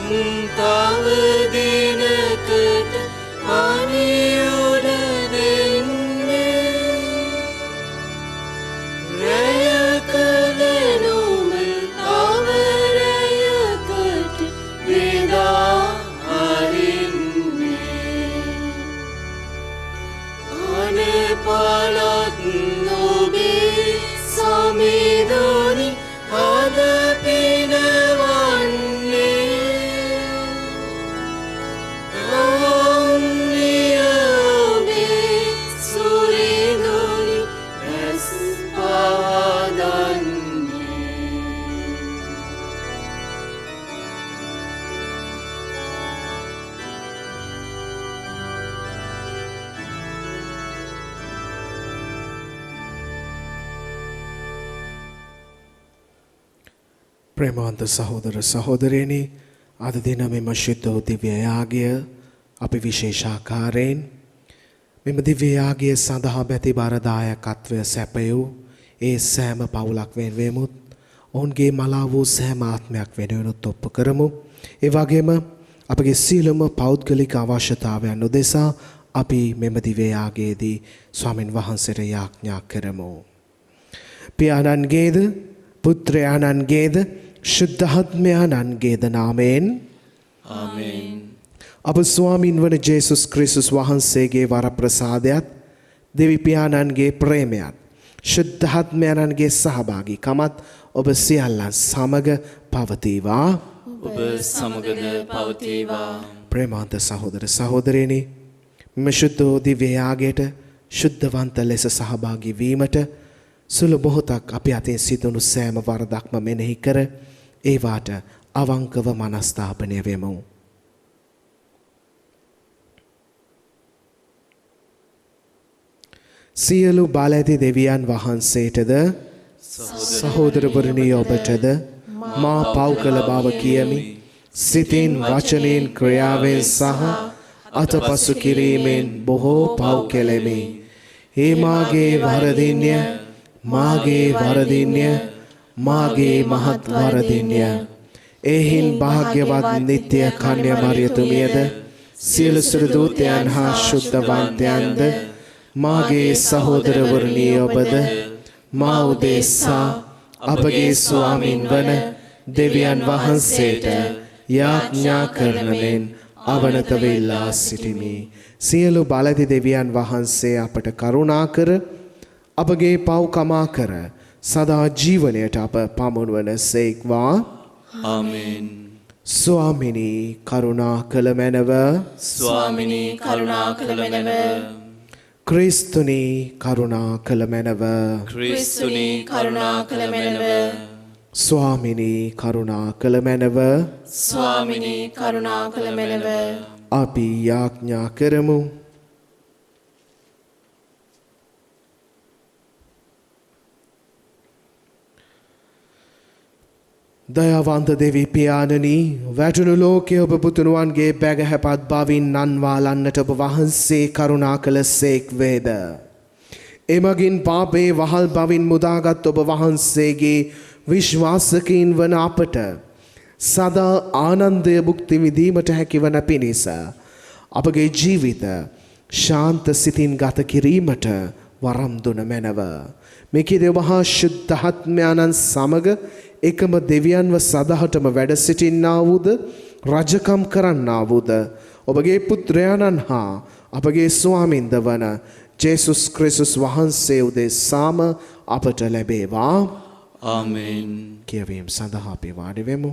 තව දිනකට අනියුරෙන්නේ රැයක ලෙනුම තව රැයකට බෙදා හරින්නේ අනේ පළත් නොබේ සමිඳුනි අද පිනවන්නේ අම්නියෝබේ සුරිඳුනි ඇස් පාදන්නේ ප්‍රේමවන්ත සහෝදර සහෝදරයනි අද දින මෙම ශුද්ධ දිව්‍ය යාගය අපි විශේෂාකාරයෙන් මෙම දිව්‍ය යාගය සඳහා බැති බරදායකත්වය සැපයූ ඒ සෑම පවුලක් වෙනුවෙමුත් ඔවුන්ගේ මලා වූ සෑම ආත්මයක් වෙනුවෙනුත් ඔප්පු කරමු. ඒ වගේම අපගේ සියලුම පෞද්ගලික අවශ්‍යතාවයන් උදෙසා අපි මෙම දිව්‍ය යාගයේදී ස්වාමින් වහන්සේට යාඥා කරමු. පියාණන්ගේද පුත්‍රයාණන්ගේද ශුද්ධාත්මයාණන්ගේද නාමයෙන් ආමේන්. අප ස්වාමින් වන ජේසුස් ක්‍රිස්තුස් වහන්සේගේ වරප්‍රසාදයත් දෙවි පියාණන්ගේ ප්‍රේමයත් ශුද්ධාත්මයාණන්ගේ සහභාගීකමත් ඔබ සියල්ලන් සමග පවතිවා. ඔබ සමගද පවතිවා. ප්‍රේමාන්ත සහෝදර සහෝදරයනි මෙම ශුද්ධ දිව්‍ය යාගයට ශුද්ධවන්ත ලෙස සහභාගී වීමට සුළු මොහොතක් අපි අතින් සිදුණු සෑම වරදක්ම මෙනෙහි කර ඒවාට අවංකව මනස්ථාපනය වෙමු. සියලු බල ඇති දෙවියන් වහන්සේටද සහෝදරවරුනි ඔබටද මා පව් කළ බව කියමි. සිතින් වචනෙන් ක්‍රියාවෙන් සහ අතපසු කිරීමෙන් බොහෝ පව් කෙලෙමි. ඒ මාගේ වරදින්ය මාගේ වරදින්ය මාගේ මහත් වරදින්ය. එහින් භාග්‍යවත් නිත්‍ය කන්‍ය මරියතුමියද සියලු සුරදූතයන් හා ශුද්ධවන්තයන්ද මාගේ සහෝදරවරුනි ඔබද මා උදෙසා අපගේ ස්වාමින් වන දෙවියන් වහන්සේට යාඥා කරන මෙන් අවනත වෙලා සිටිමි. සියලු බලති දෙවියන් වහන්සේ අපට කරුණා කර අපගේ පව් කමා කර සදා ජීවනයට අප පමුණුවන සේක්වා. ආමේන්. ස්වාමිනී කරුණා කළ මැනව. ස්වාමිනී කරුණා කළ මැනව. ක්‍රිස්තුනී කරුණා කළ මැනව. ක්‍රිස්තුනී කරුණා කළ මැනව. ස්වාමිනී කරුණා කළ මැනව. ස්වාමිනී කරුණා කළ මැනව. අපි යාඥා කරමු. දයාවන්ත දෙවි පියාණනි වැටුණු ලෝකයේ ඔබ පුතුණුවන්ගේ බැගහැපත් බවින් නන්වාලන්නට ඔබ වහන්සේ කරුණා කළ සේක් වේද. එමගින් පාපේ වහල් බවින් මුදාගත් ඔබ වහන්සේගේ විශ්වාසකීන් වන අපට සදා ආනන්දය භුක්ති විඳීමට හැකිවන පිණිස අපගේ ජීවිත ශාන්ත සිතින් ගත කිරීමට වරම් දුන මැනව. මේකේ මහා ශුද්ධාත්මයන්න් සමග එකම දෙවියන්ව සදහටම වැඩ සිටින්නා වූද රජකම් කරන්නා වූද ඔබගේ පුත්‍රයාණන් හා අපගේ ස්වාමින්ද වන ජේසුස් ක්‍රිස්තුස් වහන්සේ උදෙසාම අපට ලැබේවා. ආමේන්. කියවීම සඳහා අපි වාඩි වෙමු.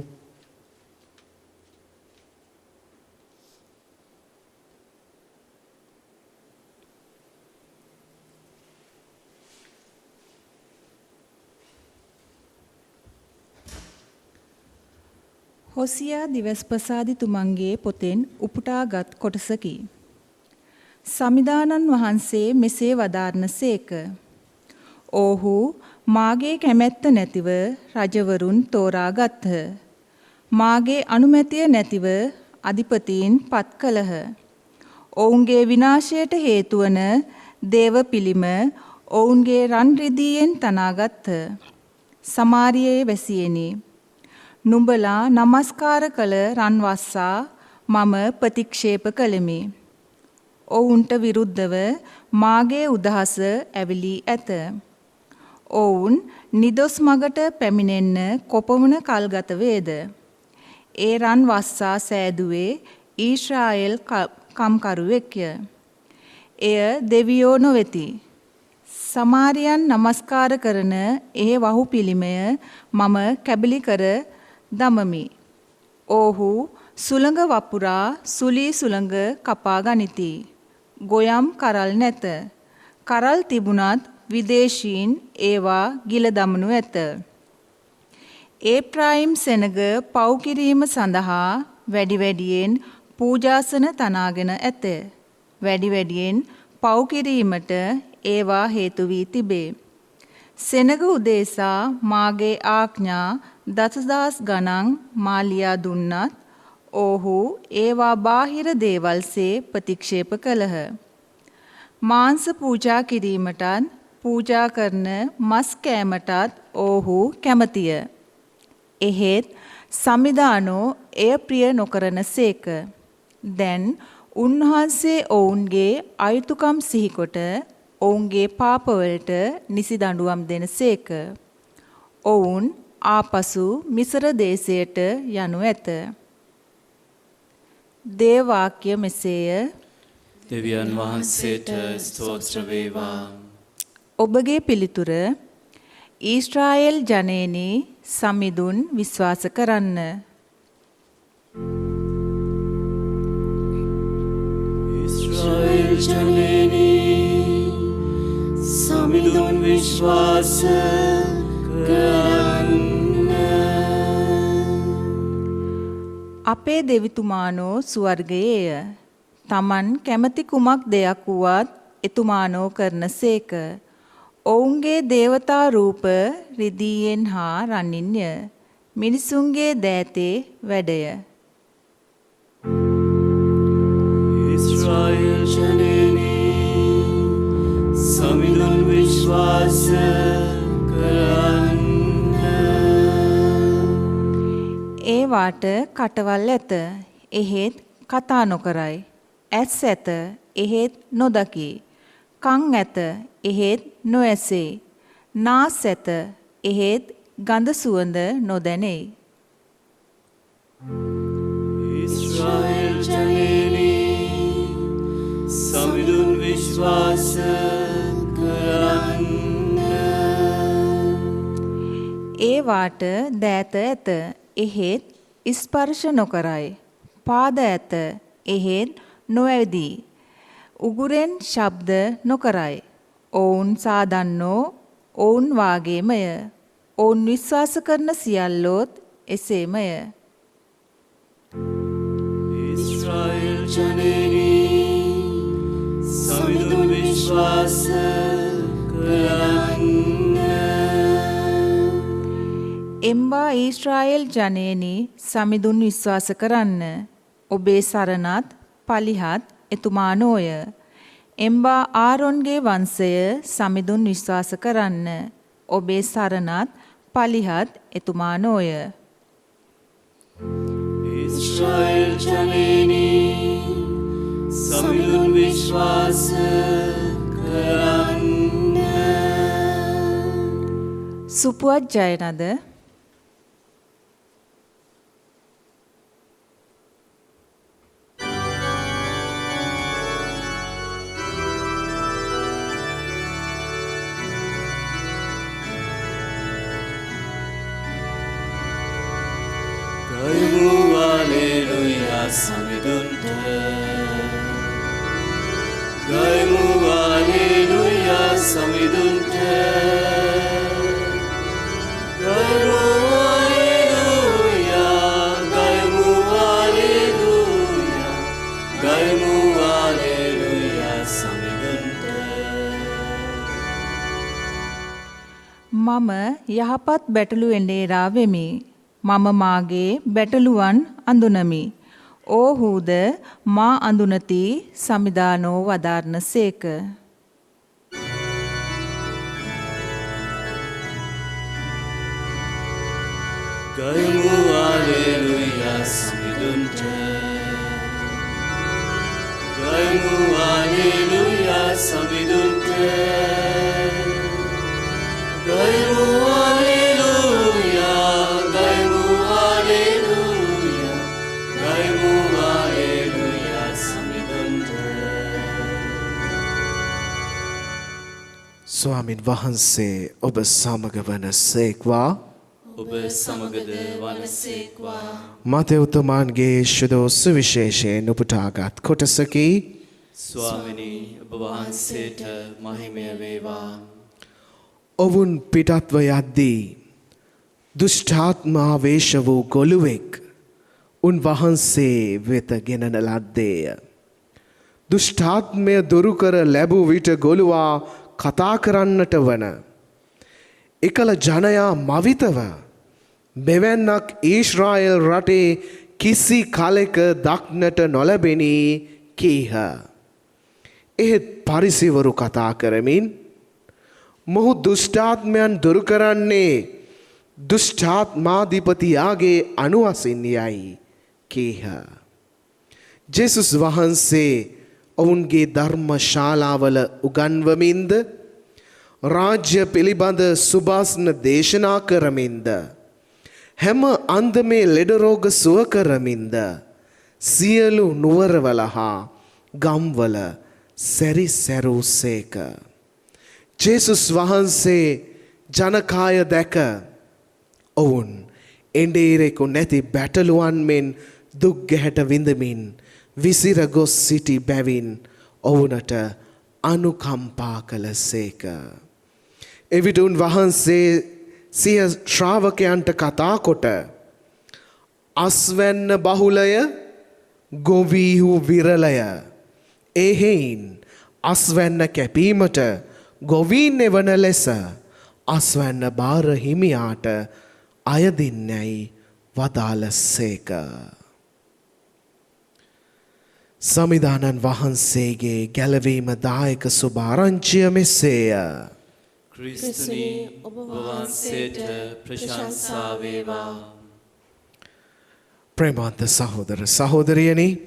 හොසියා දිවස්පසාදිතුමන්ගේ පොතෙන් උපුටාගත් කොටසකි. සමිදානන් වහන්සේ මෙසේ වදාරනසේක. "ඔහු මාගේ කැමැත්ත නැතිව රජවරුන් තෝරාගත්හ. මාගේ අනුමැතිය නැතිව අධිපතීන් පත් කළහ. ඔවුන්ගේ විනාශයට හේතු වන දේව පිළිම ඔවුන්ගේ රන් රිදීයෙන් තනාගත්හ. සමාරියේ වැසියෙනි. නුඹලා নমස්කාර කළ රන්වස්සා මම ප්‍රතික්ෂේප කළෙමි. ඔවුන්ට විරුද්ධව මාගේ උදහස ඇවිලී ඇත. ඔවුන් නිදොස් මගට පැමිණෙන්න කොපමණ කල් ගත වේද? ඒ රන්වස්සා සෑදුවේ ඊශ්‍රායෙල් කම්කරුවෙක්ය. එය දෙවියෝ නොවෙති. සමාරියන් নমස්කාර කරන ඒ වහු පිළිමය මම කැබලි කර දමමි. ඔහු සුළඟ වපුරා සුලී සුළඟ කපා ගනිති. ගොයම් කරල් නැත. කරල් තිබුණත් විදේශීන් ඒවා ගිල දමනු ඇත. ඒප්‍රායිම් සෙනග පව් කිරීම සඳහා වැඩි වැඩියෙන් පූජාසන තනාගෙන ඇත. වැඩි වැඩියෙන් පව් කිරීමට ඒවා හේතු වී තිබේ. සෙනග උදේසා මාගේ ආඥා දසදහස් ගණන් මාලියා දුන්නත් ඔහු ඒවා බාහිර දේවල්සේ ප්‍රතික්ෂේප කළහ. මාංශ පූජා කිරීමටත් පූජා කරන මස් කෑමටත් ඔහු කැමතිය. එහෙත් සමිදානෝ එය ප්‍රිය නොකරන සේක. දැන් උන්වහන්සේ ඔවුන්ගේ අයුතුකම් සිහිකොට ඔවුන්ගේ පාපවලට නිසි දඬුවම් දෙන සේක. ඔවුන් ආපසු මිසර දේශයට යනු ඇත. දේවාක්‍ය මෙසේය. දෙවියන් වහන්සේට ස්තෝත්‍ර වේවා. ඔබගේ පිළිතුර ඊශ්‍රායෙල් ජනේනි සමිඳුන් විශ්වාස කරන්න. ඊශ්‍රායෙල් ජනේනි සමිඳුන් විශ්වාස කරන්න. අපේ දෙවිතුමානෝ ස්වර්ගයේය. තමන් කැමති කුමක් දෙයක් වුවත් එතුමානෝ කරන සේක. ඔවුන්ගේ දේවතා රූප රිදීයෙන් හා රනින්ය. මිනිසුන්ගේ දෑතේ වැඩය. ඊශ්‍රායෙල් ජනේනි සමිඳුන් විශ්වාස කරන්න. ඒවාට කටවල් ඇත. එහෙත් කතා නොකරයි. ඇස් ඇත. එහෙත් නොදකි. කන් ඇත. එහෙත් නොඇසේ. නාස් ඇත. එහෙත් ගඳ සුවඳ නොදැනේ. ඊශ්‍රායෙල් ජනේනි සමිඳුන් විශ්වාස කරන්න. ඒවාට දෑත ඇත. එහෙත් ස්පර්ශ නොකරයි. පාද ඇත. එහෙත් නොඇවිදී. උගුරෙන් ශබ්ද නොකරයි. ඔවුන් සාදන්නෝ ඔවුන් වාගේමය. ඔවුන් විශ්වාස කරන සියල්ලෝත් එසේමය. ඊශ්‍රායෙල් ජනේනි සමිඳුන් විශ්වාස කරන්න. එම්බා ඊශ්‍රායෙල් ජනේනි සමිඳුන් විශ්වාස කරන්න. ඔබේ සරණත් පලිහත් එතුමානෝය. එම්බා ආරොන්ගේ වංශය සමිඳුන් විශ්වාස කරන්න. ඔබේ සරණත් පලිහත් එතුමානෝය. ඊශ්‍රායෙල් ජනේනි සමිඳුන් විශ්වාස කරන්න. සුපුවත් ජයනද සමිඳුන්ට ගයමු හලෙලූයා සමිඳුන්ට ගයමු හලෙලූයා ගයමු හලෙලූයා ගයමු හලෙලූයා සමිඳුන්ට. මම යහපත් බැටළු එඬේරා වෙමි. මම මාගේ බැටළුවන් අඳුනමි. ඔහුද මා අඳුනති සමිදානෝ වදාරනසේක. ගයමු සමිඳුන්ට ගයමු හලෙලූයා සමිඳුන්ට ගයමු හලෙලූයා ගයමු හලෙලූයා ගයමු හලෙලූයා සමිඳුන්ට ස්වාමින් වහන්සේ ඔබ සමග වන සේක්වා ඔබ සමගද වනසේක්වා මතෙව්තුමාන්ගේ ශුද්ධ සුවිශේෂයෙන් උපුටාගත් කොටසකි ස්වාමිනී ඔබ වහන්සේට මහිමය වේවා ඔවුන් පිටත්ව යද්දී දුෂ්ටාත්මාවේශ වූ ගොළුවෙක් උන්වහන්සේ වෙත ගෙනන ලද්දේය. දුෂ්ටාත්මය දුරුකර ලැබූ විට ගොළුවා කතා කරන්නට වන. එකල ජනයා මවිතව මෙවැන්නක් ඊශ්‍රායල් රටේ කිසි කලෙක දක්නට නොලැබෙනි කීහ. එහෙත් පරිසිවරු කතා කරමින් මොහු දුෂ්ටාත්මයන් දුරු කරන්නේ දුෂ්ටාත්මාධිපතියාගේ අනුවසින් යයි කීහ. ජේසුස් වහන්සේ ඔවුන්ගේ ධර්ම ශාලාවල උගන්වමින්ද රාජ්‍ය පිළිබඳ සුභාසන දේශනා කරමින්ද හැම අන්දමේ ලෙඩ රෝග සුව කරමින්ද සියලු නුවරවල හා ගම්වල සැරිසැරූ සේක. ජේසුස් වහන්සේ ජනකාය දැක ඔවුන් එඬේරෙකු නැති බැටළුවන් මෙන් දුක් ගැහැට විඳමින් විසිර ගොස් සිටි බැවින් ඔවුනට අනුකම්පා කළ සේක. එවිට උන්වහන්සේ සිය ශ්‍රාවකයන්ට කතා කොට අස්වැන්න බහුලය ගොවීහු විරලය එහෙයින් අස්වැන්න කැපීමට ගොවීන් එවන ලෙස අස්වැන්න බාර හිමියාට අයදින්නැයි වදාළ සේක. සමිධානන් වහන්සේගේ ගැලවීම දායක සුභාරංචිය මෙසේය. ක්‍රිස්තුනි ඔබ වහන්සේට ප්‍රශංසා වේවා. ප්‍රේමවන්ත සහෝදර සහෝදරියනි,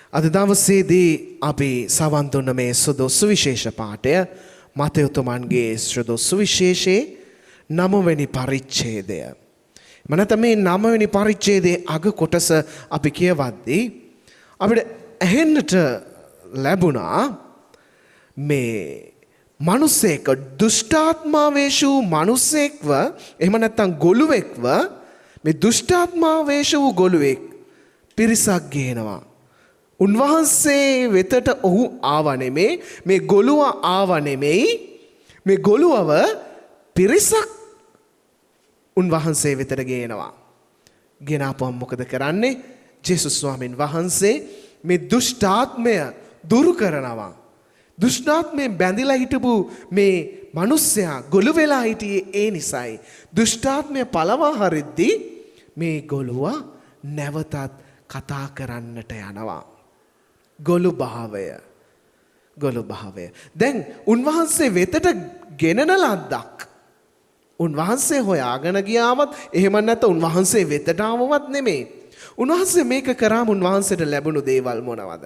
අද දවසේදී අපි සවන් දුන්න මේ සුදු සුවිශේෂ පාඨය මතෙව්තුමන්ගේ සුදු සුවිශේෂයේ 9 වෙනි පරිච්ඡේදය. මනත මේ 9 වෙනි පරිච්ඡේදයේ අග කොටස අපි කියවද්දී අපිට ඇහෙන්නට ලැබුණා මේ මිනිසෙක් දුෂ්ටාත්මාවේශ වූ මිනිසෙක්ව එහෙම නැත්නම් ගොළුෙක්ව මේ දුෂ්ටාත්මාවේශ වූ ගොළුෙක් පිරිසක් ගේනවා. උන්වහන්සේ වෙතට ඔහු ආව නෙමෙයි, මේ ගොළුව ආව නෙමෙයි, මේ ගොළුවව පිරිසක් උන්වහන්සේ වෙතට ගේනවා. ගෙනාපුවම මොකද කරන්නේ? ජේසුස් ස්වාමීන් වහන්සේ මේ දුෂ්ටාත්මය දුරු කරනවා. දුෂ්ටාත්මයෙන් බැඳිලා හිටපු මේ මිනිස්සයා ගොළු වෙලා හිටියේ ඒ නිසයි. දුෂ්ටාත්මය පළවා හරිද්දී මේ ගොළුවා නැවතත් කතා කරන්නට යනවා. ගොළු භාවය. දැන් උන්වහන්සේ වෙතට ගෙනන ලද්දක්. උන්වහන්සේ හොයාගෙන ගියාවත් එහෙම නැත්නම් උන්වහන්සේ වෙතට ආවවත් නෙමෙයි. උන්වහන්සේ මේක කරාම උන්වහන්සේට ලැබුණු දේවල් මොනවද?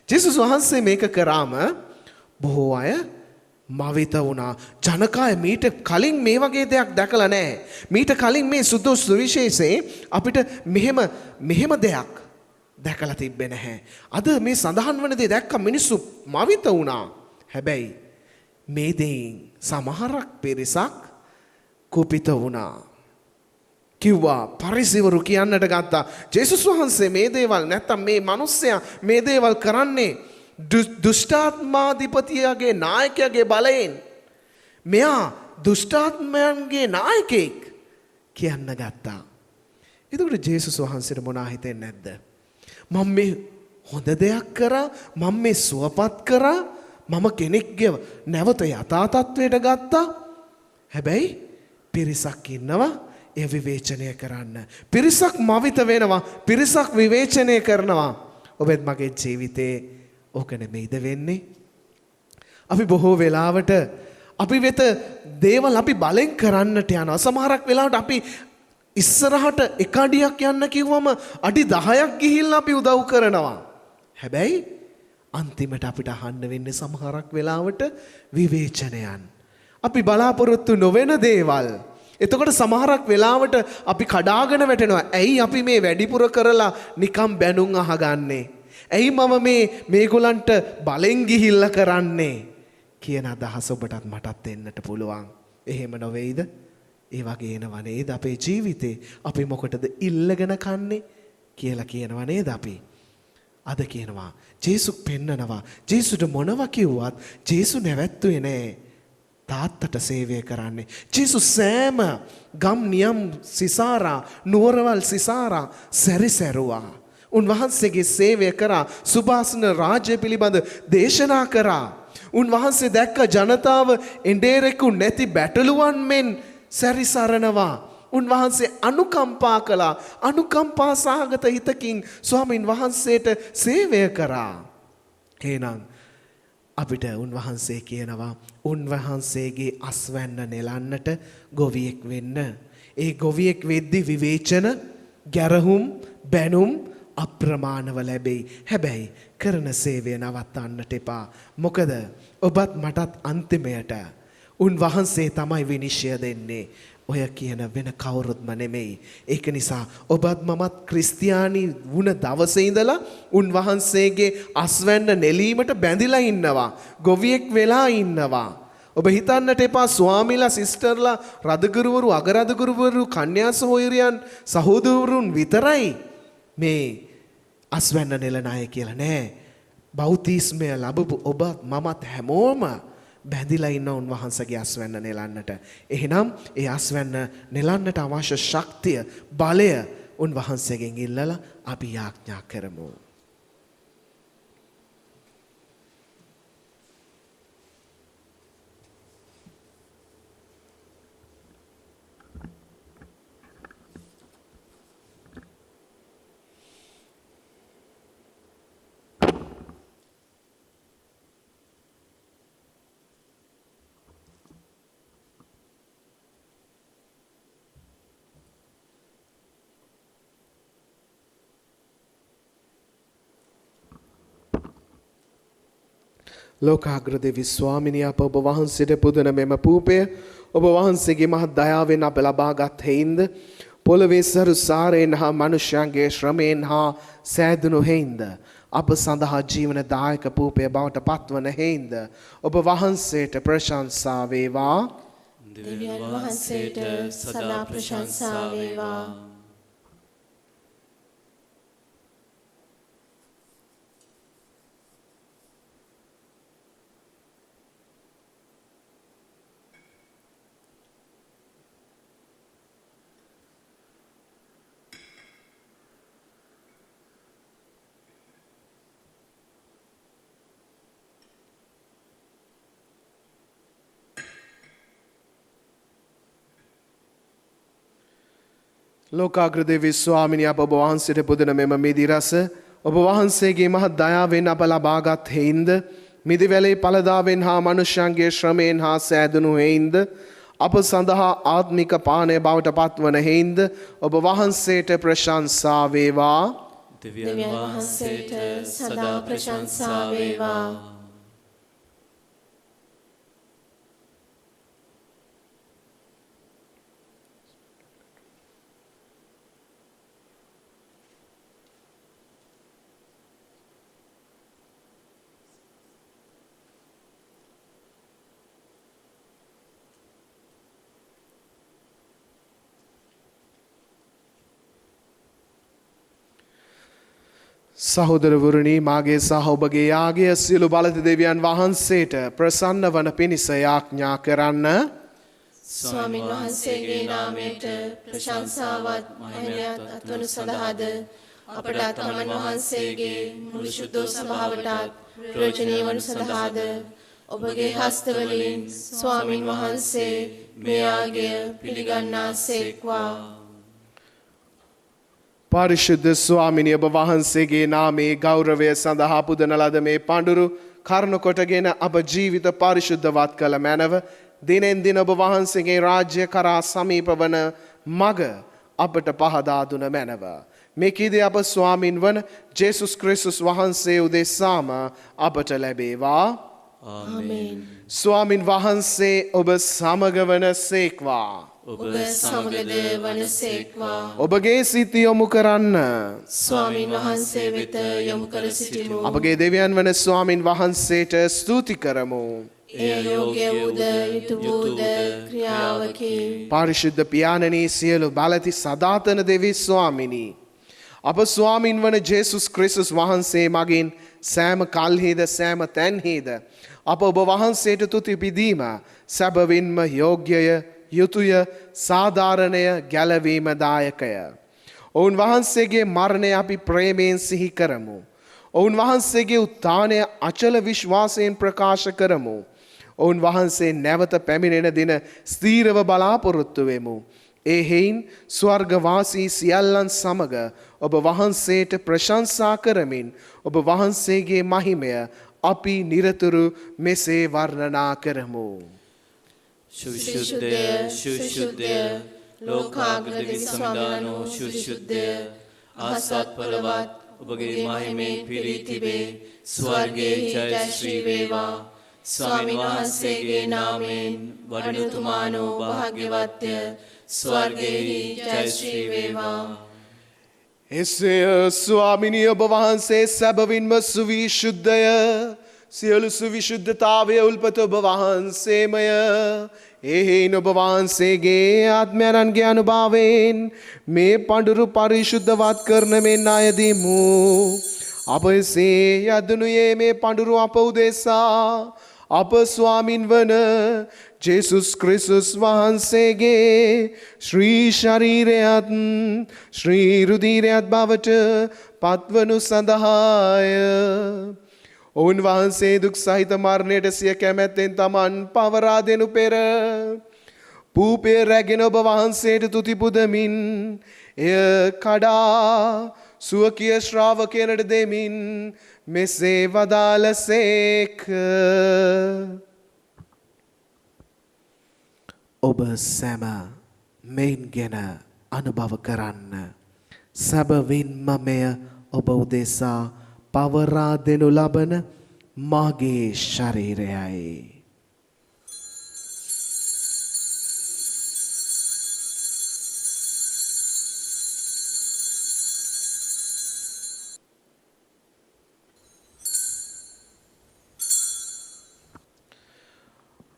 ජේසුස් වහන්සේ මේක කරාම බොහෝ අය මවිත වුණා. ජනකාය මීට කලින් මේ වගේ දෙයක් දැකලා නැහැ. මීට කලින් මේ සුදු සුවිශේෂයේ අපිට මෙහෙම දෙයක් දැකලා තිබ්බේ නැහැ. අද මේ සඳහන් වන දේ දැක්ක මිනිස්සු මවිත වුණා. හැබැයි මේ දෙයින් සමහරක් පිරිසක් කුපිත වුණා. කිව්වා පරිසිවරු කියන්නට ගත්තා ජේසුස් වහන්සේ මේ දේවල් නැත්තම් මේ මිනිස්සයා මේ දේවල් කරන්නේ දුෂ්ටාත්මාධිපතියගේ නායකයාගේ බලයෙන්. මෙයා දුෂ්ටාත්මයන්ගේ නායකයෙක් කියන්න ගත්තා. එතකොට ජේසුස් වහන්සේට මොනා හිතෙන්නේ නැද්ද? මම මේ හොඳ දෙයක් කරා, මම මේ සුවපත් කරා, මම කෙනෙක්ගේ නැවත යථා තත්වයට ගත්තා. හැබැයි පිරිසක් ඉන්නවා ඒ විවේචනය කරන්න. පිරිසක් මවිත වෙනවා, පිරිසක් විවේචනය කරනවා. ඔබත් මගේ ජීවිතේ ඕක නෙමෙයිද වෙන්නේ? අපි බොහෝ වෙලාවට අපි වෙත දේවල් අපි බලෙන් කරන්නට යනවා. සමහරක් වෙලාවට අපි ඉස්සරහට එක අඩියක් යන්න කිව්වම අඩි 10ක් ගිහිල්ලා අපි උදව් කරනවා. හැබැයි අන්තිමට අපිට අහන්න වෙන්නේ සමහරක් වෙලාවට විවේචනයන්. අපි බලාපොරොත්තු නොවන දේවල්. එතකොට සමහරක් වෙලාවට අපි කඩාගෙන වැටෙනවා. ඇයි අපි මේ වැඩිපුර කරලා නිකම් බැනුම් අහගන්නේ? ඇයි මම මේගොල්ලන්ට බලෙන් ගිහිල්ලා කරන්නේ කියන අදහස ඔබටත් මටත් එන්නට පුළුවන්. එහෙම නොවේද? ඒ වගේ එනවා නේද අපේ ජීවිතේ? අපි මොකටද ඉල්ලගෙන කන්නේ කියලා කියනවා නේද අපි? අද කියනවා ජේසු පෙන්නනවා. ජේසුට මොනවා කිව්වත් ජේසු නැවැත්තුවේ නෑ. තාත්තට සේවය කරන්නේ. ජේසු සෑම ගම් නියම් සිසාරා නුවරවල් සිසාරා සැරිසැරුවා. උන්වහන්සේගේ සේවය කරා. සුභාසන රාජ්‍ය පිළිබඳ දේශනා කරා. උන්වහන්සේ දැක්ක ජනතාව එඬේරෙකු නැති බැටළුවන් මෙන් සැරිසරනවා. උන්වහන්සේ අනුකම්පා කළා. අනුකම්පා සහගත හිතකින් ස්වාමීන් වහන්සේට සේවය කරා. එහෙනම් අපිට උන්වහන්සේ කියනවා උන්වහන්සේගේ අස්වැන්න නෙලන්නට ගොවියෙක් වෙන්න. ඒ ගොවියෙක් වෙද්දි විවේචන, ගැරහුම්, බැනුම් අප්‍රමාණව ලැබෙයි. හැබැයි කරන සේවය නවත්තන්නට එපා. මොකද ඔබත් මටත් අන්තිමයට උන්වහන්සේ තමයි විනිශ්චය දෙන්නේ. ඔය කියන වෙන කවුරුත්ම නෙමෙයි. ඒක නිසා ඔබත් මමත් ක්‍රිස්තියානි වුණ දවසේ ඉඳලා උන්වහන්සේගේ අස්වැන්න නෙලීමට බැඳිලා ඉන්නවා. ගොවියෙක් වෙලා ඉන්නවා. ඔබ හිතන්නට එපා ස්වාමීලා, සිස්ටර්ලා, රදගුරුවරු, අගරදගුරුවරු, කන්‍යා සහෝදරයන්, සහෝදරවරුන් විතරයි මේ අස්වැන්න නෙලන අය කියලා නෑ. බෞතිස්මය ලැබපු ඔබත් මමත් හැමෝම බැඳිලා ඉන්න උන්වහන්සේගේ අස්වැන්න නෙලන්නට. එහෙනම් ඒ අස්වැන්න නෙලන්නට අවශ්‍ය ශක්තිය, බලය උන්වහන්සේගෙන් ඉල්ලලා අපි යාඥා කරමු. ලෝකාග්‍රදේවි ස්වාමිනිය අප ඔබ වහන්සේට පුදන මෙම පූපය ඔබ වහන්සේගේ මහත් දයාවෙන් අප ලබාගත් හේින්ද පොළවේ සරු සාරයෙන් හා මනුෂ්‍යයන්ගේ ශ්‍රමයෙන් හා සෑදුණු හේින්ද අප සඳහා ජීවනදායක පූපය බවට පත්වන හේින්ද ඔබ වහන්සේට ප්‍රශංසා වේවා. දෙවියන් වහන්සේට සදා ප්‍රශංසා වේවා. ලෝකාග්‍රදේවි ස්වාමිනිය අප ඔබ වහන්සේට පුදන මෙම මිදි රස ඔබ වහන්සේගේ මහත් දයාවෙන් අප ලබාගත් හේින්ද මිදිවැලේ පළදාවෙන් හා මනුෂ්‍යයන්ගේ ශ්‍රමයෙන් හා සෑදුණු හේින්ද අප සඳහා ආත්මික පානය බවට පත්වන හේින්ද ඔබ වහන්සේට ප්‍රශංසා වේවා. දෙවියන් වහන්සේට සදා ප්‍රශංසා වේවා. සහෝදරවරුනි මාගේ සහ ඔබගේ යාගය සියලු බලති දෙවියන් වහන්සේට ප්‍රසන්න වන පිණිස යාඥා කරන්න. ස්වාමීන් වහන්සේගේ නාමයට ප්‍රශංසාවත් මහිමයත් අත්වනු සඳහාද අපට තමන් වහන්සේගේ මුළු ශුද්ධ සභාවටත් ප්‍රයෝජනීය වනු සඳහාද ඔබගේ හස්තවලින් ස්වාමීන් වහන්සේ මේ යාගය පිළිගන්නාසේක්වා. පාරිශුද්ධ ස්වාමිනිය ඔබ වහන්සේගේ නාමයේ ගෞරවය සඳහා පුදන ලද මේ පඬුරු කරුණ කොටගෙන අප ජීවිත පාරිශුද්ධවත් කළ මැනව දිනෙන් දින ඔබ වහන්සේගේ රාජ්‍ය කරා සමීප වන මග අපට පහදා දුන මැනව. මේ කීදේ අප ස්වාමින් වන ජේසුස් ක්‍රිස්තුස් වහන්සේ උදෙසාම අපට ලැබේවා. ආමේන්. ස්වාමින් වහන්සේ ඔබ සමග වන සේක්වා. ඔබ සමගද වනසේක්වා. ඔබගේ සිත යොමු කරන්න. ස්වාමින් වහන්සේ වෙත යොමු කර සිටිමු. අපගේ දෙවියන් වන ස්වාමින් වහන්සේට ස්තුති කරමු. ඒ යෝග්‍ය වූද යුතු වූද ක්‍රියාවකි. පාරිශුද්ධ පියාණනී සියලු බලති සදාතන දෙවි ස්වාමිනී. අප ස්වාමින් වන ජේසුස් ක්‍රිස්තුස් වහන්සේ මගින් සෑම කල්හිද සෑම තැන්හිද අප ඔබ වහන්සේට තුති පිදීම සැබවින්ම යෝග්‍යය යුතුය සාධාරණය ගැලවීමදායකය. ඔවුන් වහන්සේගේ මරණය අපි ප්‍රේමයෙන් සිහි කරමු. ඔවුන් වහන්සේගේ උත්ථානය අචල විශ්වාසයෙන් ප්‍රකාශ කරමු. ඔවුන් වහන්සේ නැවත පැමිණෙන දින ස්ථීරව බලාපොරොත්තු වෙමු. ඒ හේයින් ස්වර්ගවාසී සියල්ලන් සමග ඔබ වහන්සේට ප්‍රශංසා කරමින් ඔබ වහන්සේගේ මහිමය අපි නිරතුරු මෙසේ වර්ණනා කරමු. සුවිශුද්ධය සුවිශුද්ධය ලෝකාග්‍ර දෙවි සමිඳානෝ සුවිශුද්ධය ආසත් පලවත් ඔබගේ මහිමේ පිරී තිබේ. ස්වර්ගයේ ජය ශ්‍රී වේවා. ස්වාමීන් වහන්සේගේ නාමයෙන් වඩිනතුමානෝ භාග්‍යවත්ය. ස්වර්ගයේ ජය ශ්‍රී වේවා. එසේ ස්වාමිනී ඔබ වහන්සේ සැබවින්ම සුවිශුද්ධය. සියලු සුවිශුද්ධතාවය උල්පත ඔබ වහන්සේමය. එහෙයින් ඔබ වහන්සේගේ ආත්මයන්ගේ අනුභවයෙන් මේ පඬුරු පරිශුද්ධවත් කරන මෙන් අයදිමු. අප එසේ යදනුයේ මේ පඬුරු අප උදෙසා අප ස්වාමින් වන ජේසුස් ක්‍රිස්තුස් වහන්සේගේ ශ්‍රී ශරීරයත් ශ්‍රී රුධිරයත් බවට පත්වනු සඳහාය. ඔවුන් වහන්සේ දුක් සහිත මරණයට සිය කැමැත්තෙන් තමන් පවරා දෙනු පෙර පූපය රැගෙන ඔබ වහන්සේට තුති පුදමින් එය කඩා සුවකිය ශ්‍රාවකයනට දෙමින් මෙසේ වදාළසේක. ඔබ සැම මෙයින් ගැන අනුභව කරන්න. සැබවින්ම මෙය ඔබ උදෙසා පවරා දෙනු ලබන මාගේ ශරීරයයි.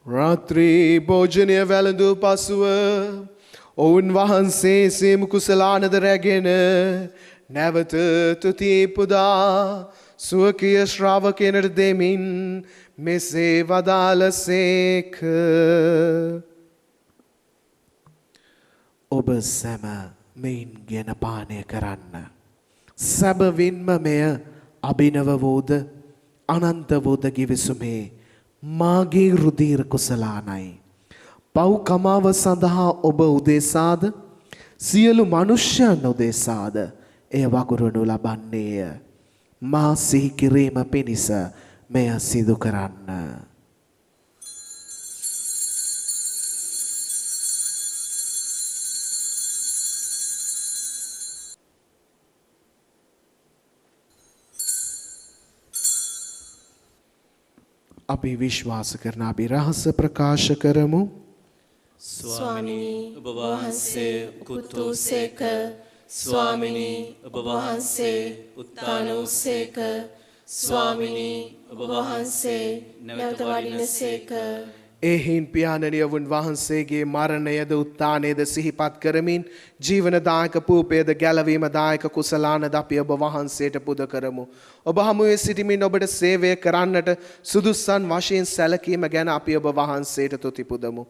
රාත්‍රී භෝජනය වැළඳු පසුව ඔවුන් වහන්සේ සේම කුසලානද රැගෙන නැවත තුති පුදා සුවකීය ශ්‍රාවකයනට දෙමින් මෙසේ වදාළසේක. ඔබ සැම මෙයින් ගෙන පානය කරන්න. සැබවින්ම මෙය අභිනව වූද අනන්ත වූද ගිවිසුමේ මාගේ රුධිර කුසලානයි. පව් කමාව සඳහා ඔබ උදෙසාද සියලු මනුෂ්‍යයන් උදෙසාද එය වගුරුනු ලබන්නේය. මා සිහි කිරීම පිණිස මෙය සිදු කරන්න. අපි විශ්වාස කරන අපි රහස ප්‍රකාශ කරමු. ස්වාමිනී ඔබ වහන්සේ කුතුසේක. ස්වාමිනී ඔබ වහන්සේ උත්තානෝසේක. ස්වාමිනී ඔබ වහන්සේ නැවත වඩිනසේක. එහින් පියාණනිය වුන් වහන්සේගේ මරණයද උත්ථානයද සිහිපත් කරමින් ජීවනදායක පූපයද ගැලවීමදායක කුසලානද අපි ඔබ වහන්සේට පුද කරමු. ඔබ හමුවේ සිටිමින් ඔබට සේවය කරන්නට සුදුස්සන් වශයෙන් සැලකීම ගැන අපි ඔබ වහන්සේට තුති පුදමු.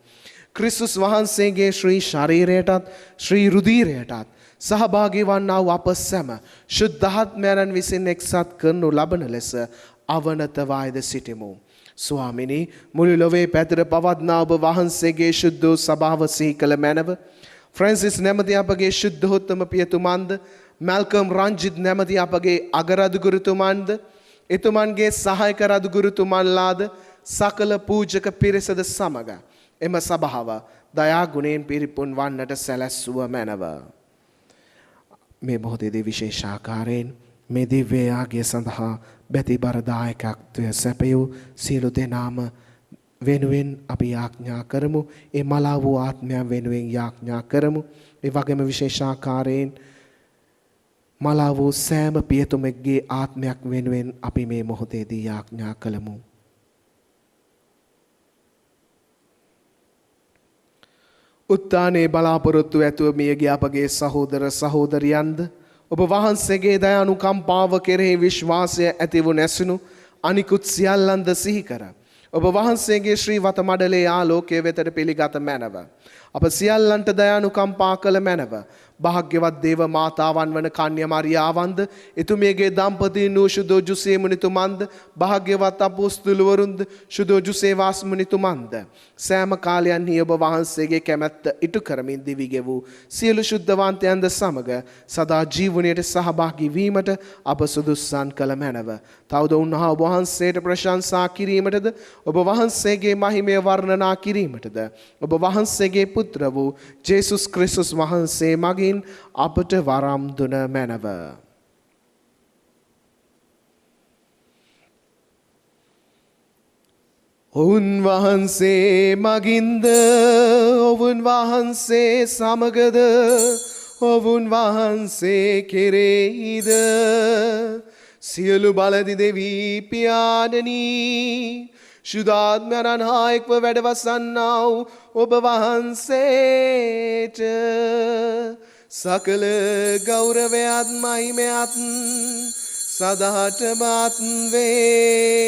ක්‍රිස්තුස් වහන්සේගේ ශ්‍රී ශරීරයටත් ශ්‍රී රුධිරයටත් සහභාගී වන්නා වූ අප සැම ශුද්ධාත්මයන් විසින් එක්සත් කරනු ලබන ලෙස අවනතවායද සිටිමු. ස්වාමිනී මුළු ලොවේ පැතිර පවත්නා ඔබ වහන්සේගේ ශුද්ධ වූ සභාව සිහි කළ මැනව. ෆ්‍රැන්සිස් නැමැති අපගේ ශුද්ධෝත්තම පියතුමන්ද මැල්කම් රංජිත් නැමැති අපගේ අගරදුගුරුතුමන්ද එතුමන්ගේ සහායක රදුගුරුතුමන්ලාද සකල පූජක පිරිසද සමග එම සභාව දයා ගුණයෙන් පිරිපුන් වන්නට සැලැස්සුව මැනව. මේ මොහොතේදී විශේෂාකාරයෙන් මේ දිව්‍ය යාගය සඳහා බැතිබර දායකත්වය සැපයූ සියලු දෙනාම වෙනුවෙන් අපි යාඥා කරමු. ඒ මලා වූ ආත්මයන් වෙනුවෙන් යාඥා කරමු. ඒ වගේම විශේෂාකාරයෙන් මලා වූ සෑම පියතුමෙක්ගේ ආත්මයක් වෙනුවෙන් අපි මේ මොහොතේදී යාඥා කළමු. උත්තානේ බලාපොරොත්තු ඇතුව මියගිය අපගේ සහෝදර සහෝදරියන්ද ඔබ වහන්සේගේ දයානුකම්පාව කෙරෙහි විශ්වාසය ඇතිව නැසුණු අනිකුත් සියල්ලන්ද සිහි කර ඔබ වහන්සේගේ ශ්‍රී වත මඩලේ ආලෝකයේ වෙතට පිළිගත මැනව. අප සියල්ලන්ට දයානුකම්පා කළ මැනව. භාග්‍යවත් දේව මාතාවන් වන කන්‍ය මරියාවන්ද එතුමියගේ දම්පතීන් වූ ශුද්ධ ජුසේ මුනිතුමන්ද භාග්‍යවත් අපොස්තුලවරුන්ද ශුද්ධ ජුසේවාස් මුනිතුමන්ද සෑම කාලයන්හි ඔබ වහන්සේගේ කැමැත්ත ඉටු කරමින් දිවි ගෙවූ සියලු ශුද්ධවන්තයන්ද සමග සදා ජීවනයට සහභාගී වීමට අප සුදුස්සන් කළ මැනව. තවද උන්වහා ඔබ වහන්සේට ප්‍රශංසා කිරීමටද ඔබ වහන්සේගේ මහිමය වර්ණනා කිරීමටද ඔබ වහන්සේගේ පුත්‍ර වූ ජේසුස් ක්‍රිස්තුස් වහන්සේ මගින් අපට වරම් දුන මැනව. ඔවුන් වහන්සේ මගින්ද ඔවුන් වහන්සේ සමගද ඔවුන් වහන්සේ කෙරෙහිද සියලු බලදි දෙවී පියාණනී ශුද්ධාත්මයන් හා එක්ව වැඩවසන්නා වූ ඔබ වහන්සේට සකල ගෞරවයත් මහිමයත් සදහටමත් වේවා.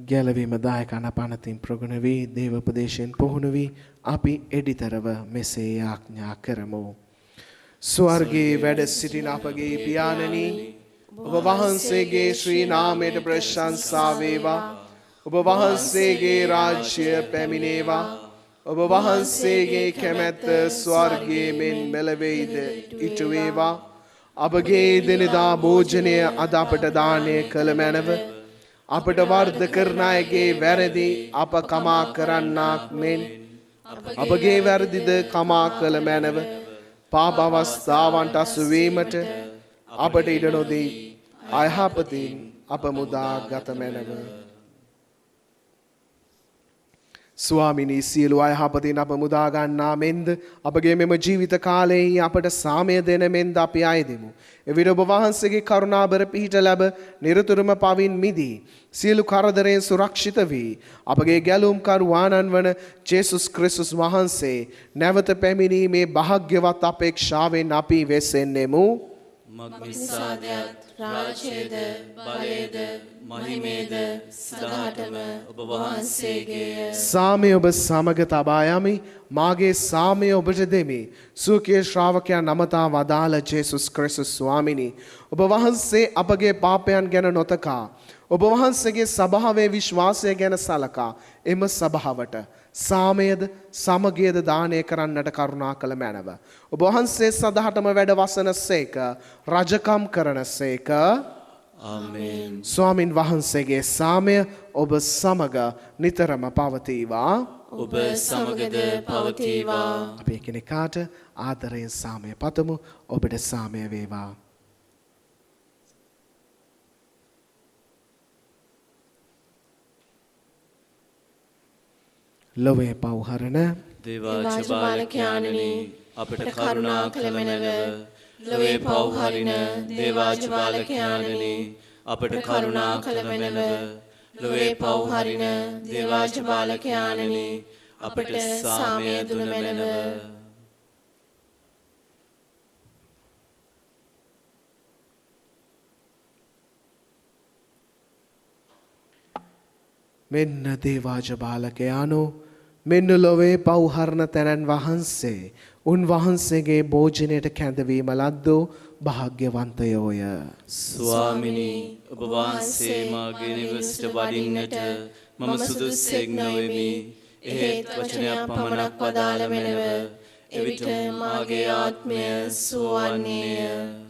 ගැලවීම දායකන පනතින් ප්‍රගුණ වී දේවපදේශයෙන් පුහුණු වී අපි එඩිතරව මෙසේ යාඥා කරමු. ස්වර්ගයේ වැඩ සිටින අපගේ පියාණනි ඔබ වහන්සේගේ ශ්‍රී නාමයට ප්‍රශංසා වේවා. ඔබ වහන්සේගේ රාජ්‍ය පැමිණේවා. ඔබ වහන්සේගේ කැමැත්ත ස්වර්ගයේ මෙන් මෙලෙවයිද ඉටු වේවා. අපගේ දිනදා භෝජනය අද අපට දානය කළ මැනව. අපට වර්ධ කරන අයගේ වැරදි අප කමා කරන්නාක් මෙන් අපගේ වැරදිද කමා කළ මැනව. පාප අවස්ථාවන්ට අසු වීමට අපට ඉඩ නොදී අයහපතින් අප මුදා ගත මැනව. ස්වාමිනී සියලු අයහපතින් අප මුදා ගන්නා මෙන්ද අපගේ මෙම ජීවිත කාලයේ අපට සාමය දෙන මෙන්ද අපි අයදෙමු. එවිට ඔබ වහන්සේගේ කරුණාබර පිහිට ලැබ නිරතුරුම පවින් මිදී සියලු කරදරයෙන් සුරක්ෂිත වී අපගේ ගැලුම්කරු ආනන් වන ජේසුස් ක්‍රිස්තුස් වහන්සේ නැවත පැමිණීමේ භාග්‍යවත් අපේක්ෂාවෙන් අපි වෙසෙන්නෙමු. මග්නිසාදයත් රාජ්‍යද බලයද මහිමේද සදාටම ඔබ වහන්සේගේය. සාමය ඔබ සමග තබා යමි. මාගේ සාමය ඔබට දෙමි. සූකේ ශ්‍රාවකයන් නමතා වදාළ ජේසුස් ක්‍රිස්තුස් ස්වාමිනී ඔබ වහන්සේ අපගේ පාපයන් ගැන නොතකා ඔබ වහන්සේගේ සභාවේ විශ්වාසය ගැන සලකා එම සභාවට සාමයද සමගියද දානය කරන්නට කරුණා කළ මැනව. ඔබ වහන්සේ සදහටම වැඩ වසන සේක රජකම් කරන සේක. ආමේන්. ස්වාමින් වහන්සේගේ සාමය ඔබ සමග නිතරම පවතිවා. ඔබ සමගද පවතිවා. අපි එකිනෙකාට ආදරයෙන් සාමය පතමු. ඔබට සාමය වේවා. ලොවේ පව්හරණ දේවාච බාලකයාණනි අපට කරුණා කළ මැනව. ලොවේ පව්හරින දේවාච බාලකයාණනි අපට කරුණා කළ මැනව. ලොවේ පව්හරින දේවාච බාලකයාණනි අපට සාමය දුන මැනව. මෙන්න දේවාජ බාලකයානෝ මෙන්න ලොවේ පව්හරණ තැනන් වහන්සේ උන්වහන්සේගේ භෝජනයට කැඳවීම ලද්දෝ භාග්‍යවන්තයෝය. ස්වාමිනී ඔබ වහන්සේ මාගේ නිවසට වඩින්නට මම සුදුස්සෙක් නොවෙමි. එහෙත් වචනයක් පමණක් වදාළ මැනව. එවිට මාගේ ආත්මය සුවන්නේය.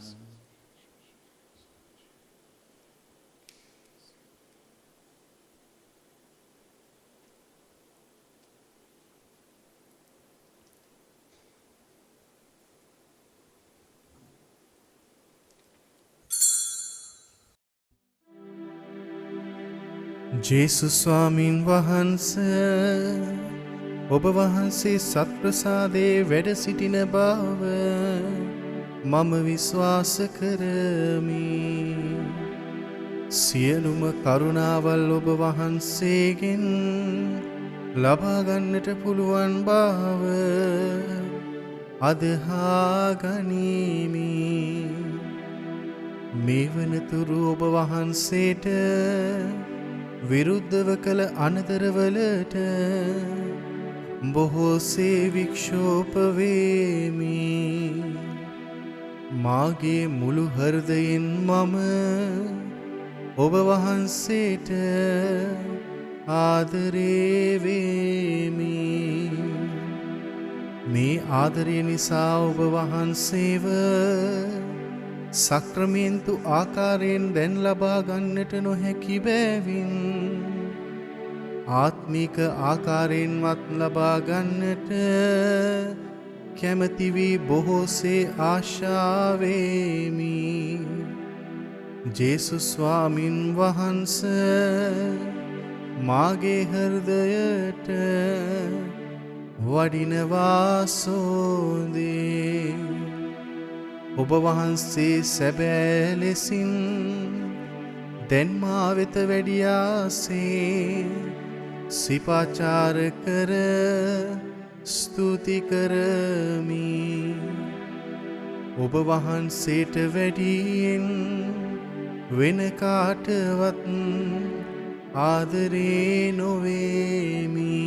ජේසුස් ස්වාමින් වහන්සේ ඔබ වහන්සේ සත්ප්‍රසාදයේ වැඩ සිටින බව මම විශ්වාස කරමි. සියලුම කරුණාවල් ඔබ වහන්සේගෙන් ලබා ගන්නට පුළුවන් බව අදහා ගනිමි. මේ වනතුරු ඔබ වහන්සේට විරුද්ධව කළ අනතරවලට බොහෝසේ වික්ෂෝප වේමි. මාගේ මුළු හෘදයෙන් මම ඔබ වහන්සේට ආදරේ වේමි. මේ ආදරය නිසා ඔබ වහන්සේව සක්‍රමේන්තු ආකාරයෙන් දැන් ලබා ගන්නට නොහැකි බැවින් ආත්මික ආකාරයෙන්වත් ලබා ගන්නට කැමැති වී බොහෝසේ ආශාවෙමි. ජේසුස් ස්වාමින් වහන්සේ මාගේ හෘදයට වඩිනවා සෝදේ. ඔබ වහන්සේ සැබෑ ලෙසින් දැන් මා වෙත වැඩියාසේ සිපාචාර කර ස්තුති කරමි. ඔබ වහන්සේට වැඩියෙන් වෙන කාටවත් ආදරේ නොවේමි.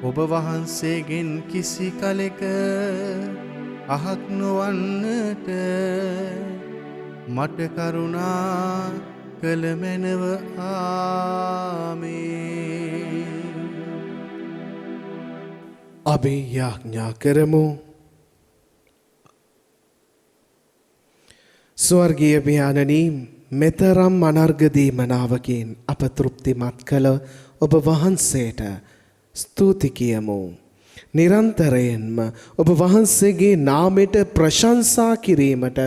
ඔබ වහන්සේගෙන් කිසි කලෙක අහක් නොවන්නට මට කරුණා කළ මැනව. ආමේන්. අපි යාඥා කරමු. ස්වර්ගීය පියාණනි, මෙතරම් අනර්ඝ දීමනාවකින් අප තෘප්තිමත් කළ ඔබ වහන්සේට ස්තුති කියමු. නිරන්තරයෙන්ම ඔබ වහන්සේගේ නාමයට ප්‍රශංසා කිරීමට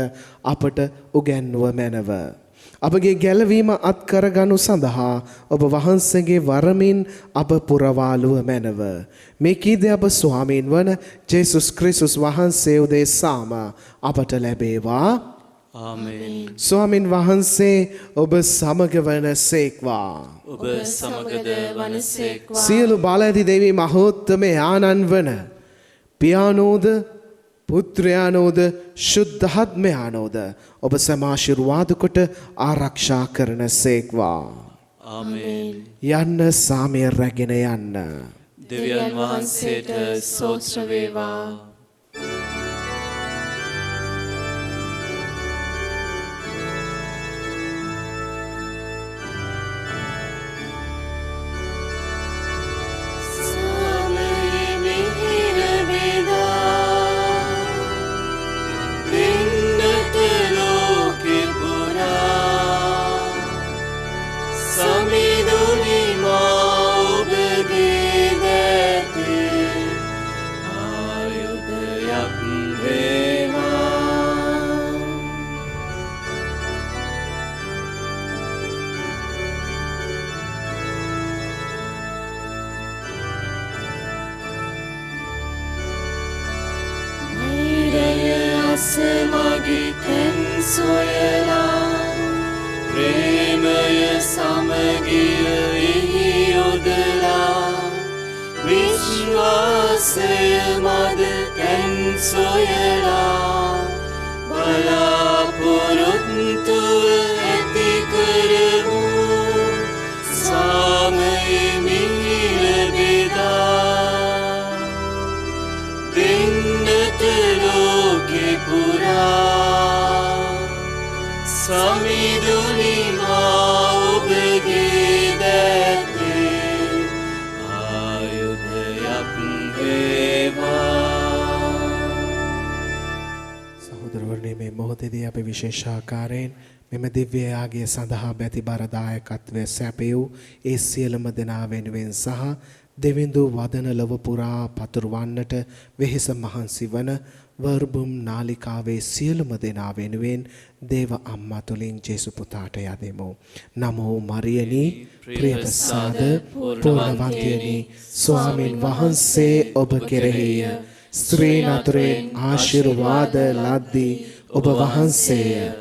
අපට උගන්වුව මැනව. අපගේ ගැලවීම අත්කරගනු සඳහා ඔබ වහන්සේගේ වරමින් අප පුරවාලුව මැනව. මේ කීද අප ස්වාමීන් වන ජේසුස් ක්‍රිස්තුස් වහන්සේ උදෙසාම අපට ලැබේවා. ආමේන්. ස්වාමින් වහන්සේ ඔබ සමග වන සේක්වා. ඔබ සමගද වනසේක්වා. සියලු බලඇති දෙවි මහෝත්තම ආනන් වන පියානෝද පුත්‍රයානෝද ශුද්ධාත්මයානෝද ඔබ සමාශිර්වාද කොට ආරක්ෂා කරන සේක්වා. ආමේන්. යන්න සාමය රැගෙන යන්න. දෙවියන් වහන්සේට ස්තෝත්‍ර වේවා. Saamay mihir මොහොතේදී අපි විශේෂාකාරයෙන් මෙම දිව්‍ය යාගය සඳහා බැති බරදායකත්වය සැපයූ ඒ සියලුම දෙනා වෙනුවෙන් සහ දෙවිඳු වදන ලොව පුරා පතුරවන්නට වෙහෙස මහන්සි වන වර්බුම් නාලිකාවේ සියලුම දෙනා වෙනුවෙන් දේව අම්මා තුලින් ජේසු පුතාට යදෙමු. නමෝ මරියනි ප්‍රියප්‍රසාද පූර්ණවන්තියනි ස්වාමින් වහන්සේ ඔබ කෙරෙහිය. ස්ත්‍රීන් අතුරෙන් ආශිර්වාද ලද්දී ඔබ වහන්සේය.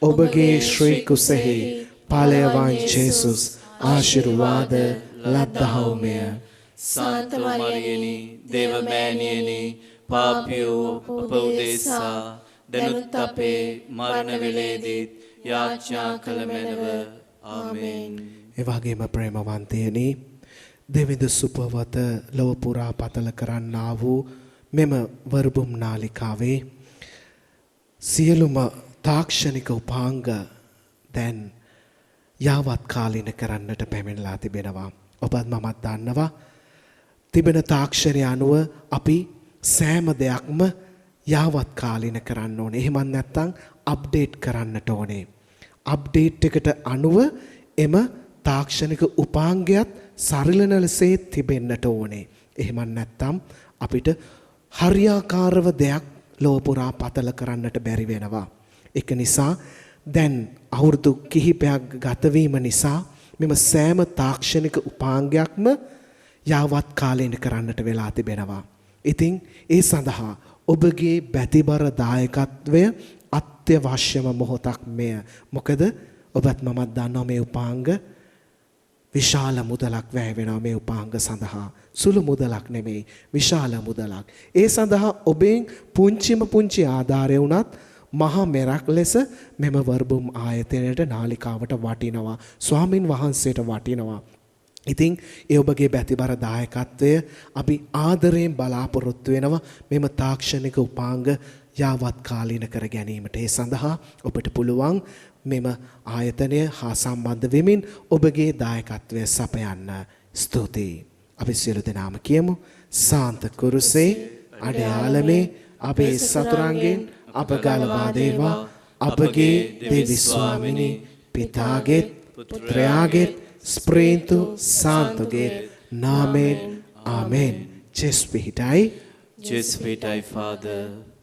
ඔබගේ ශ්‍රී කුසෙහි ඵලයවන් ජේසුස් ආශිර්වාද ලද්දහවුමය. සාන්ත මරියනි දේවමෑණියනි පාපියෝ අප උදෙසා දැනුත් අපේ මරණ වේලේදීත් යාචනා කළ මැනව. ආමේන්. ඒ වගේම ප්‍රේමවන්තයනි දෙවිඳු සුපවත ලොව පුරා පතල කරන්නා වූ මෙම වර්බුම් නාලිකාවේ සියලුම තාක්ෂණික උපාංග දැන් යාවත් කාලීන කරන්නට පැමිණලා තිබෙනවා. ඔබත් මමත් දන්නවා තිබෙන තාක්ෂණය අනුව අපි සෑම දෙයක්ම යාවත් කාලීන කරන්න ඕනේ. එහෙම නැත්නම් අප්ඩේට් කරන්නට ඕනේ. අප්ඩේට් එකට අනුව එම තාක්ෂණික උපාංගයත් සරිලන ලෙසේ තිබෙන්නට ඕනේ. එහෙම නැත්නම් අපිට හරියාකාරව දෙයක් ලෝක පුරා පතල කරන්නට බැරි වෙනවා. ඒක නිසා දැන් අවුරුදු කිහිපයක් ගත වීම නිසා මෙම සෑම තාක්ෂණික උපාංගයක්ම යාවත් කාලීන කරන්නට වෙලා තිබෙනවා. ඉතින් ඒ සඳහා ඔබගේ බැතිබර දායකත්වය අත්‍යවශ්‍යම මොහොතක් මෙය. මොකද ඔබත් මමත් දන්නවා මේ උපාංග විශාල මුදලක් වැය වෙනවා මේ උපාංග සඳහා. සුළු මුදලක් නෙමෙයි විශාල මුදලක්. ඒ සඳහා ඔබෙන් පුංචි ආධාරය වුණත් මහා මෙරක් ලෙස මෙම වර්බුම් ආයතනයට නාලිකාවට වටිනවා. ස්වාමින් වහන්සේට වටිනවා. ඉතින් ඒ ඔබගේ බැතිබර දායකත්වය අපි ආදරයෙන් බලාපොරොත්තු වෙනවා මෙම තාක්ෂණික උපාංග යාවත් කාලීන කර ගැනීමට. ඒ සඳහා ඔබට පුළුවන් මෙම ආයතනය හා සම්බන්ධ වෙමින් ඔබගේ දායකත්වය සපයන්න. ස්තුතියි. අපි සියලු දෙනාම කියමු. සාන්ත කුරුසේ අඩයාලමේ අපේ සතුරන්ගෙන් අප ගලවා දේවා. අපගේ දෙවි ස්වාමිනී පිතාගේත් පුත්‍රයාගේත් ස්ප්‍රීන්තු සාන්තුගේ නාමයෙන් ආමෙන්. ජෙස් පිහිටයි Father.